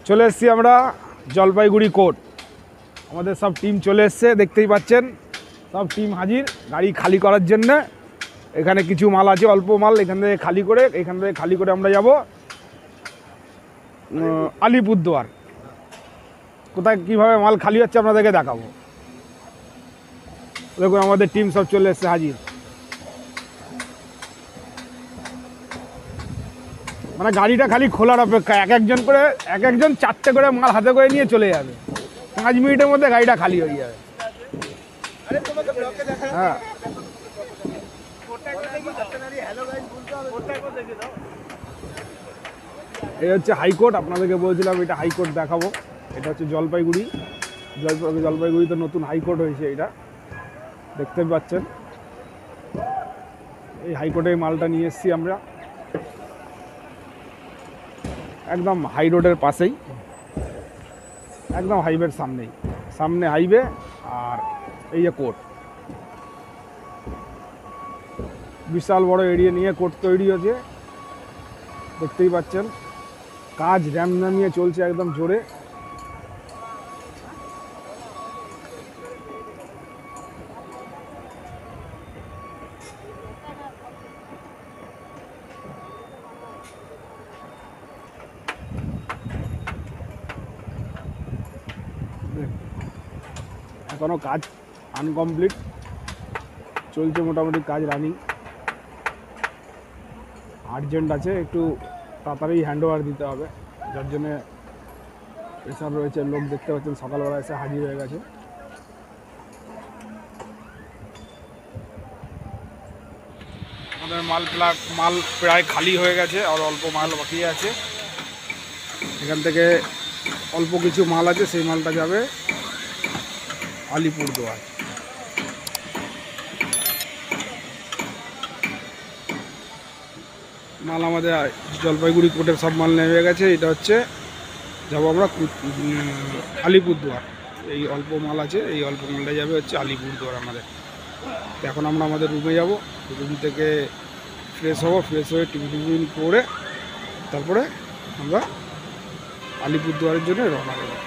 চলে এসেছি আমরা জলপাইগুড়ি কোর্ট। আমাদের সব টিম চলে এসছে, দেখতেই পাচ্ছেন সব টিম হাজির গাড়ি খালি করার জন্য। এখানে কিছু মাল আছে, অল্প মাল, এখান থেকে খালি করে আমরা যাব আলিপুরদুয়ার। কোথায় কীভাবে মাল খালি হচ্ছে আপনাদেরকে দেখাবো। দেখুন আমাদের টিম সব চলে এসছে হাজির। মানে গাড়িটা খালি খোলার অপেক্ষা, এক একজন 4টে করে মাল হাতে করে নিয়ে চলে যাবে। 5 মিনিটের মধ্যে গাড়িটা খালি হয়ে যাবে। হ্যাঁ, এই হচ্ছে হাইকোর্ট। আপনাদেরকে বলছিলাম এটা হাইকোর্ট দেখাবো। এটা হচ্ছে জলপাইগুড়িতে নতুন হাইকোর্ট হয়েছে, এটা দেখতে পাচ্ছেন। এই হাইকোর্টে মালটা নিয়ে এসেছি আমরা, একদম হাই রোডের পাশেই, একদম হাইওয়ের সামনে হাইওয়ে। আর এই যে কোর্ট, বিশাল বড় এরিয়া নিয়ে কোর্ট তৈরি হয়েছে, দেখতেই পাচ্ছেন। কাজ র্যাম নামিয়ে চলছে একদম জোরে। এখনো কাজ আনকমপ্লিট চলছে, মোটামুটি কাজ রানিং। আর্জেন্ট আছে, একটু তাড়াতাড়ি হ্যান্ড ওভার দিতে হবে, যার জন্যে প্রেশার রয়েছে। লোক দেখতে পাচ্ছেন সকালবেলা এসে হাজির হয়ে গেছে। আমাদের মাল প্রায় খালি হয়ে গেছে, আর অল্প মাল বাকি আছে। এখান থেকে অল্প কিছু মাল আছে, সেই মালটা যাবে আলিপুরদুয়ার। মাল আমাদের জলপাইগুড়ি কোর্টের সব মাল নেমে গেছে। এটা হচ্ছে যাবো আমরা আলিপুরদুয়ার। এই অল্প মাল আছে, এই অল্প মালটা যাবে হচ্ছে আলিপুরদুয়ার আমাদের। এখন আমরা আমাদের রুমে যাব, রুম থেকে ফ্রেশ হবো, ফ্রেশ হয়ে টিফিন করে তারপরে আমরা আলিপুরদুয়ারের জন্য রওনা দেবো।